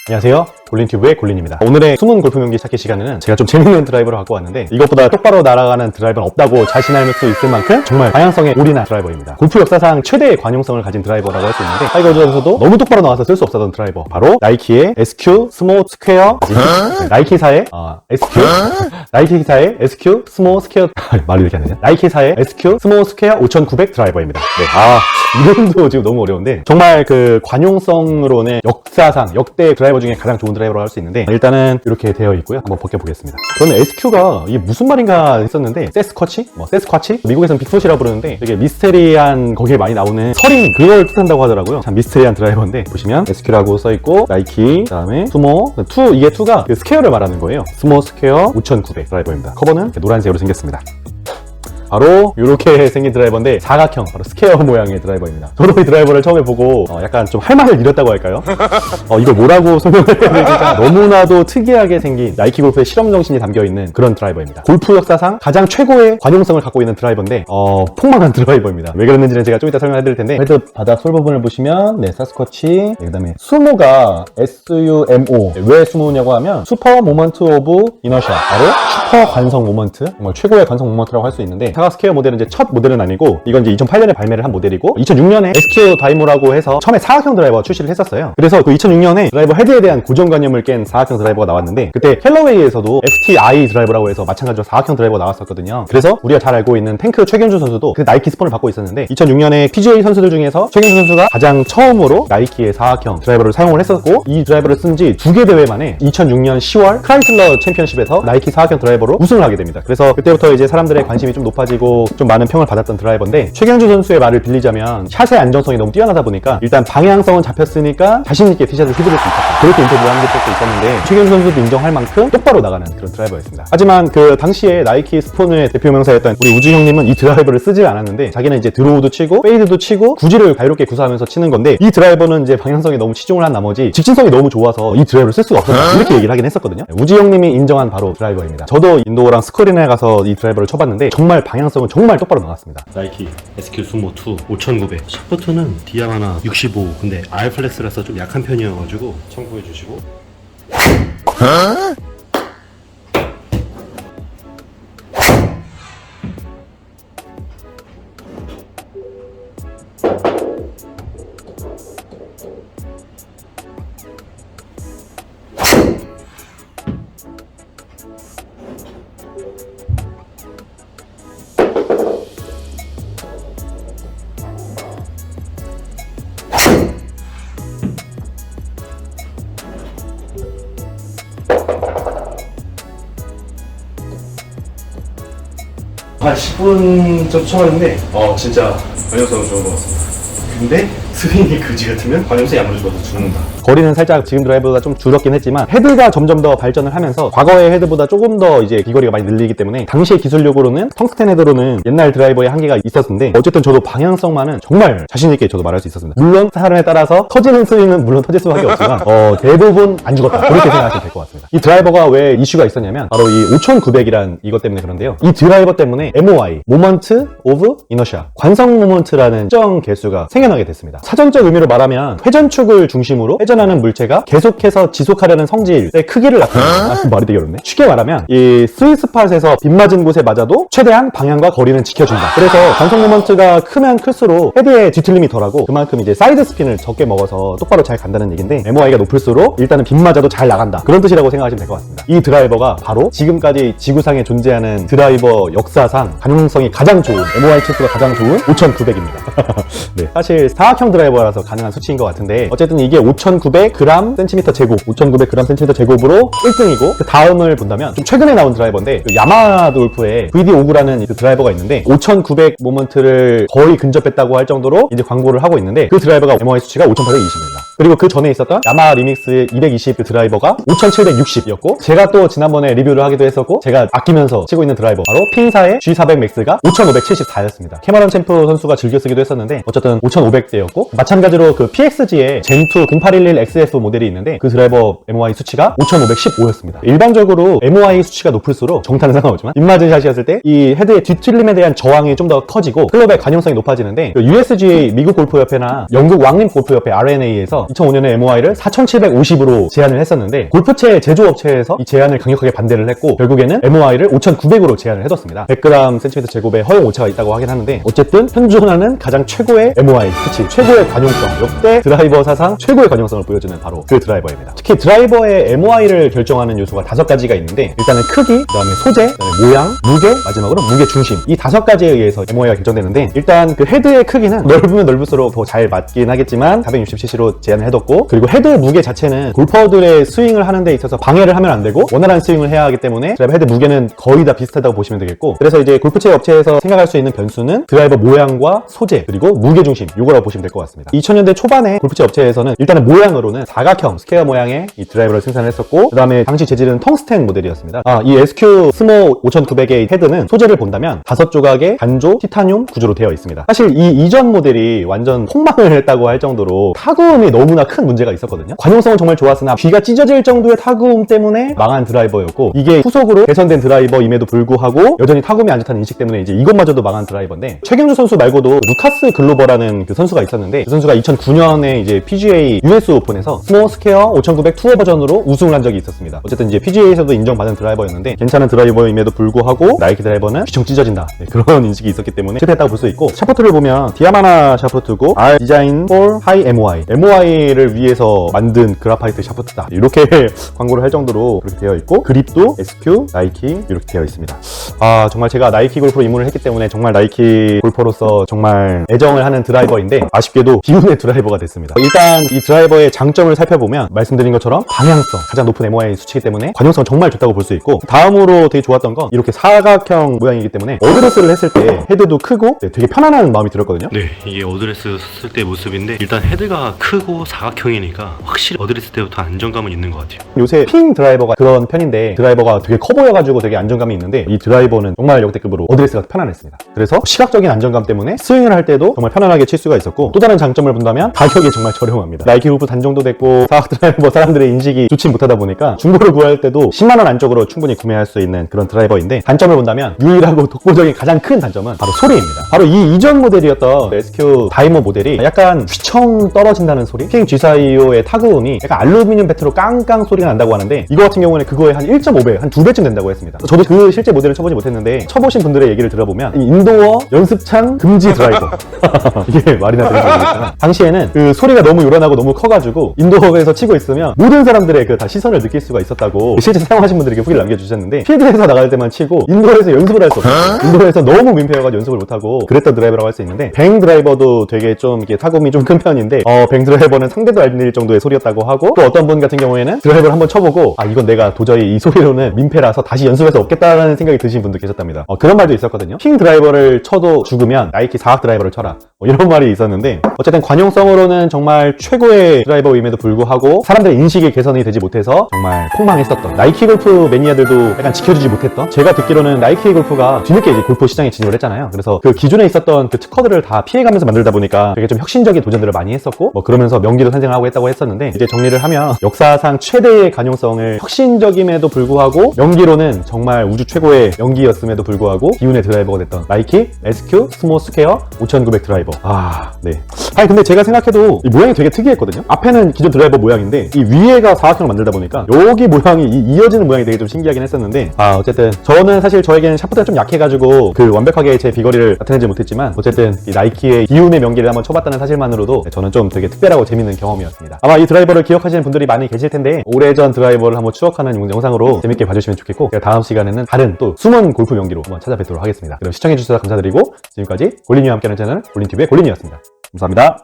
안녕하세요, 골린튜브의 골린입니다. 오늘의 숨은 골프 경기 찾기 시간에는 제가 좀 재밌는 드라이버를 갖고 왔는데, 이것보다 똑바로 날아가는 드라이버는 없다고 자신할 수 있을 만큼 정말 방향성에 올인한 드라이버입니다. 골프 역사상 최대의 관용성을 가진 드라이버라고 할 수 있는데, 타이거 우즈에서도 너무 똑바로 나와서 쓸 수 없었던 드라이버, 바로 나이키의 SQ 스모 스퀘어, 나이키사의 SQ 스모 스퀘어 말이 이렇게 안 되냐? 나이키사의 SQ 스모 스퀘어 5900 드라이버입니다. 네. 이름도 지금 너무 어려운데, 정말 그 관용성으로는 역사상 역대 드라이버 중에 가장 좋은 드라이버라고 할 수 있는데, 일단은 이렇게 되어 있고요. 한번 벗겨보겠습니다. 저는 SQ가 이게 무슨 말인가 했었는데, 세스쿼치? 미국에서는 빅풋이라고 부르는데, 되게 미스테리한, 거기에 많이 나오는 서린, 그걸 뜻한다고 하더라고요. 참 미스테리한 드라이버인데, 보시면 SQ라고 써있고, 나이키, 그 다음에 스모, 이게 2가 그 스퀘어를 말하는 거예요. 스모 스퀘어 5900 드라이버입니다. 커버는 이렇게 노란색으로 생겼습니다. 바로 이렇게 생긴 드라이버인데, 사각형, 바로 스퀘어 모양의 드라이버입니다. 저도 이 드라이버를 처음에 보고 약간 좀 할 말을 잃었다고 할까요? 이걸 뭐라고 설명을 해야 될까? 너무나도 특이하게 생긴 나이키 골프의 실험 정신이 담겨있는 그런 드라이버입니다. 골프 역사상 가장 최고의 관용성을 갖고 있는 드라이버인데, 폭망한 드라이버입니다. 왜 그랬는지는 제가 좀 이따 설명해 드릴 텐데, 헤드 바닥 솔 부분을 보시면 사스쿼치, 그 다음에 수모가 SUMO. 왜 수모냐고 하면 슈퍼 모먼트 오브 이너샤, 바로 슈퍼 관성 모먼트, 정말 최고의 관성 모먼트라고 할 수 있는데, 사각 스퀘어 모델은 이제 첫 모델은 아니고, 이건 이제 2008년에 발매를 한 모델이고, 2006년에 SQ 다이모라고 해서 처음에 사각형 드라이버 출시를 했었어요. 그래서 그 2006년에 드라이버 헤드에 대한 고정관념을 깬 사각형 드라이버가 나왔는데, 그때 캘러웨이에서도 FTI 드라이버라고 해서 마찬가지로 사각형 드라이버가 나왔었거든요. 그래서 우리가 잘 알고 있는 탱크 최경주 선수도 그 나이키 스폰을 받고 있었는데, 2006년에 PGA 선수들 중에서 최경주 선수가 가장 처음으로 나이키의 사각형 드라이버를 사용을 했었고, 이 드라이버를 쓴 지 2개 대회 만에 2006년 10월 크라이슬러 챔피언십에서 나이키 사각형 드라이버로 우승을 하게 됩니다. 그래서 그때부터 이제 사람들의 관심이 좀 높아지고 좀 많은 평을 받았던 드라이버인데, 최경주 선수의 말을 빌리자면 샷의 안정성이 너무 뛰어나다 보니까 일단 방향성은 잡혔으니까 자신있게 티샷을 휘두를 수 있었다, 그렇게 인터뷰를 한 적도 있었는데, 최경주 선수도 인정할 만큼 똑바로 나가는 그런 드라이버였습니다. 하지만 그 당시에 나이키 스폰의 대표 명사였던 우리 우주 형님은 이 드라이버를 쓰지 않았는데, 자기는 이제 드로우도 치고 페이드도 치고 구질을 자유롭게 구사하면서 치는 건데, 이 드라이버는 이제 방향성에 너무 치중을 한 나머지 직진성이 너무 좋아서 이 드라이버를 쓸 수가 없었다, 이렇게 얘기를 하긴 했었거든요. 우주 형님이 인정한 바로 드라이버입니다. 저도 인도랑 스코린에 가서 이 드라이버를 쳐봤는데, 정말 방향성은 정말 똑바로 나갔습니다. 나이키 SQ 스모 2 5900 샤프트는 디아마나 65, 근데 R 플렉스라서 좀 약한 편이어가지고 참고해 주시고. 한 10분 좀 쳐봤는데 진짜 관용성은 좋은 것 같습니다. 근데 스윙이 그지 같으면 관용성이 아무리 좋아도 죽는다. 거리는 살짝 지금 드라이버보다 좀 줄었긴 했지만, 헤드가 점점 더 발전을 하면서 과거의 헤드보다 조금 더 이제 비거리가 많이 늘리기 때문에, 당시의 기술력으로는 텅스텐 헤드로는 옛날 드라이버의 한계가 있었는데, 어쨌든 저도 방향성만은 정말 자신있게 저도 말할 수 있었습니다. 물론 사람에 따라서 터지는 스윙은 물론 터질 수밖에 없지만 대부분 안 죽었다, 그렇게 생각하시면 될 것 같습니다. 이 드라이버가 왜 이슈가 있었냐면, 바로 이 5900이란 이것 때문에 그런데요, 이 드라이버 때문에 MOI, 모먼트 오브 이너샤, 관성 모먼트라는 특정 개수가 생겨나게 됐습니다. 사전적 의미로 말하면 회전축을 중심으로 회전하는 물체가 계속해서 지속하려는 성질의 크기를 나타냅니다. 말이 되게 어렵네. 쉽게 말하면 이 스윗스팟에서 빗 맞은 곳에 맞아도 최대한 방향과 거리는 지켜준다. 그래서 관성 모먼트가 크면 클수록 헤드의 뒤틀림이 덜하고, 그만큼 이제 사이드 스핀을 적게 먹어서 똑바로 잘 간다는 얘기인데, MOI가 높을수록 일단은 빗 맞아도 잘 나간다, 그런 뜻이라고 생각하시면 될 것 같습니다. 이 드라이버가 바로 지금까지 지구상에 존재하는 드라이버 역사상 관용성이 가장 좋은, MOI 치수가 가장 좋은 5900입니다. 네, 사실 사각형 드라이버라서 가능한 수치인 것 같은데, 어쨌든 이게 5900g 센티미터 제곱, 5900g 센티미터 제곱으로 1등이고, 그 다음을 본다면 좀 최근에 나온 드라이버인데, 그 야마하 골프의 VD59라는 그 드라이버가 있는데, 5900 모먼트를 거의 근접했다고 할 정도로 이제 광고를 하고 있는데, 그 드라이버가 MOI 수치가 5820입니다. 그리고 그 전에 있었던 야마하 리믹스 220 그 드라이버가 5760이었고, 제가 또 지난번에 리뷰를 하기도 했었고 제가 아끼면서 치고 있는 드라이버, 바로 핑사의 G400 맥스가 5574였습니다. 캐머런 챔프 선수가 즐겨 쓰기도 했었는데, 어쨌든 5500대였고, 마찬가지로 그 PXG의 젠2 0811XF 모델이 있는데 그 드라이버 MOI 수치가 5515였습니다. 일반적으로 MOI 수치가 높을수록 정타는 상관없지만 입맞은 샷이었을 때 이 헤드의 뒷틀림에 대한 저항이 좀 더 커지고 클럽의 관용성이 높아지는데 그 USGA 미국 골프협회나 영국 왕립 골프협회 RNA에서 2005년에 MOI를 4750으로 제한을 했었는데 골프채 제조업체에서 이 제한을 강력하게 반대를 했고 결국에는 MOI를 5900으로 제한을 해뒀습니다. 100g cm 제곱의 허용 오차가 있다고 하긴 하는데 어쨌든 현존하는 가장 최고의 MOI 수치, 최고의 관용성, 역대 드라이버 사상 최고의 관용성을 보여주는 바로 그 드라이버입니다. 특히 드라이버의 MOI를 결정하는 요소가 5가지가 있는데 일단은 크기, 그다음에 소재, 그다음에 모양, 무게, 마지막으로 무게 중심 이 5가지에 의해서 MOI가 결정되는데 일단 그 헤드의 크기는 넓으면 넓을수록 더 잘 맞긴 하겠지만 460cc로 제한을 해뒀고 그리고 헤드 무게 자체는 골퍼들의 스윙을 하는 데 있어서 방해를 하면 안 되고 원활한 스윙을 해야 하기 때문에 드라이버 헤드 무게는 거의 다 비슷하다고 보시면 되겠고 그래서 이제 골프채 업체에서 생각할 수 있는 변수는 드라이버 모양과 소재 그리고 무게 중심 이거라고 보시면 될 것 같습니다. 2000년대 초반에 골프채 업체에서는 일단은 모양으로는 사각형 스퀘어 모양의 이 드라이버를 생산했었고 그 다음에 당시 재질은 텅스텐 모델이었습니다. 이 SQ 스모 5900의 헤드는 소재를 본다면 5조각의 단조 티타늄 구조로 되어 있습니다. 사실 이 이전 모델이 완전 폭망을 했다고 할 정도로 타구음이 너무나 큰 문제가 있었거든요. 관용성은 정말 좋았으나 귀가 찢어질 정도의 타구음 때문에 망한 드라이버였고 이게 후속으로 개선된 드라이버임에도 불구하고 여전히 타구음이 안 좋다는 인식 때문에 이제 이것마저도 망한 드라이버인데 최경주 선수 말고도 루카스 글로버라는 그 선수가 있었는데 그 선수가 2009년에 이제 PGA US 오픈에서 스모 스퀘어 5900 투어 버전으로 우승을 한 적이 있었습니다. 어쨌든 이제 PGA에서도 인정받은 드라이버였는데 괜찮은 드라이버임에도 불구하고 나이키 드라이버는 귀청 찢어진다 그런 인식이 있었기 때문에 실패했다고 볼 수 있고 샤프트를 보면 디아마나 샤프트고 R 디자인 for High MOI MOI를 위해서 만든 그라파이트 샤프트다 이렇게 광고를 할 정도로 그렇게 되어 있고 그립도 SQ, 나이키 이렇게 되어 있습니다. 정말 제가 나이키 골프로 입문을 했기 때문에 정말 나이키 골퍼로서 정말 애정을 하는 드라이버인데 아쉽게도 비운의 드라이버가 됐습니다. 일단 이 드라이버의 장점을 살펴보면 말씀드린 것처럼 방향성 가장 높은 MOI 수치이기 때문에 관용성 정말 좋다고 볼 수 있고 다음으로 되게 좋았던 건 이렇게 사각형 모양이기 때문에 어드레스를 했을 때 헤드도 크고 되게 편안한 마음이 들었거든요. 네, 이게 어드레스 쓸 때 모습인데 일단 헤드가 크고 사각형이니까 확실히 어드레스 때부터 안정감은 있는 것 같아요. 요새 핑 드라이버가 그런 편인데 드라이버가 되게 커 보여가지고 되게 안정감이 있는데 이 드라이버는 정말 역대급으로 어드레스가 편안했습니다. 그래서 시각적인 안정감 때문에 스윙을 할 때도 정말 편안하게 칠 수가 있었고 또 다른 장점을 본다면 가격이 정말 저렴합니다. 나이키 골프 단종도 됐고 사각 드라이버 사람들의 인식이 좋지 못하다 보니까 중고로 구할 때도 10만원 안쪽으로 충분히 구매할 수 있는 그런 드라이버인데 단점을 본다면 유일하고 독보적인 가장 큰 단점은 바로 소리입니다. 바로 이 이전 모델이었던 SQ 다이모 모델이 약간 휘청 떨어진다는 소리 핑 G425의 타구음이 약간 알루미늄 배트로 깡깡 소리가 난다고 하는데 이거 같은 경우는 그거의 한 1.5배 한 2배쯤 된다고 했습니다. 저도 그 실제 모델을 쳐보지 못했는데 쳐보신 분들의 얘기를 들어보면 이 인도어 연습창 금지 드라이버 이게 말이나 되는지 모르겠지만 당시에는 그 소리가 너무 요란하고 너무 커가지고 인도어에서 치고 있으면 모든 사람들의 그 다 시선을 느낄 수가 있었다고 실제 사용하신 분들에게 후기를 남겨주셨는데 필드에서 나갈 때만 치고 인도어에서 연습을 할 수 없어요. 인도어에서 너무 민폐여가지고 연습을 못하고 그랬던 드라이버라고 할 수 있는데 뱅 드라이버도 되게 좀 이게 타구음이 좀 큰 편인데 뱅 드라이버는 상대도 알릴 정도의 소리였다고 하고 또 어떤 분 같은 경우에는 드라이버를 한번 쳐보고 이건 내가 도저히 이 소리로는 민폐라서 다시 연습할 수 없겠다라는 생각이 드신 분도 계셨답니다. 그런 말도 있었거든요. 핑 드라이버를 쳐도 죽으면 나이키 사각 드라이버를 쳐라 이런 말이 있었는데 어쨌든 관용성으로는 정말 최고의 드라이버임에도 불구하고 사람들의 인식이 개선이 되지 못해서 정말 폭망했었던 나이키 골프 매니아들도 약간 지켜주지 못했던 제가 듣기로는 나이키 골프가 뒤늦게 이제 골프 시장에 진입을 했잖아요. 그래서 그 기존에 있었던 그 특허들을 다 피해가면서 만들다 보니까 되게 좀 혁신적인 도전들을 많이 했었고 그러면서 명기도 탄생하고 했다고 했었는데 이제 정리를 하면 역사상 최대의 관용성을 혁신적임에도 불구하고 명기로는 정말 우주 최고의 명기였음에도 불구하고 기운의 드라이버가 됐던 나이키 SQ 스모 스퀘어 5900 드라이버 네. 근데 제가 생각해도 이 모양이 되게 특이했거든요. 앞에는 기존 드라이버 모양인데 이 위에가 사각형을 만들다 보니까 여기 모양이 이어지는 모양이 되게 좀 신기하긴 했었는데 어쨌든 저는 사실 저에게는 샤프트가 좀 약해가지고 그 완벽하게 제 비거리를 나타내지 못했지만 어쨌든 이 나이키의 기운의 명기를 한번 쳐봤다는 사실만으로도 저는 좀 되게 특별하고 재밌는 경험이었습니다. 아마 이 드라이버를 기억하시는 분들이 많이 계실 텐데 오래전 드라이버를 한번 추억하는 영상으로 재밌게 봐주시면 좋겠고 제가 다음 시간에는 다른 또 숨은 골프 명기로 한번 찾아뵙도록 하겠습니다. 그럼 시청해주셔서 감사드리고 지금까지 골린이와 함께하는 채널 골린TV의 골린이었습니다. 감사합니다.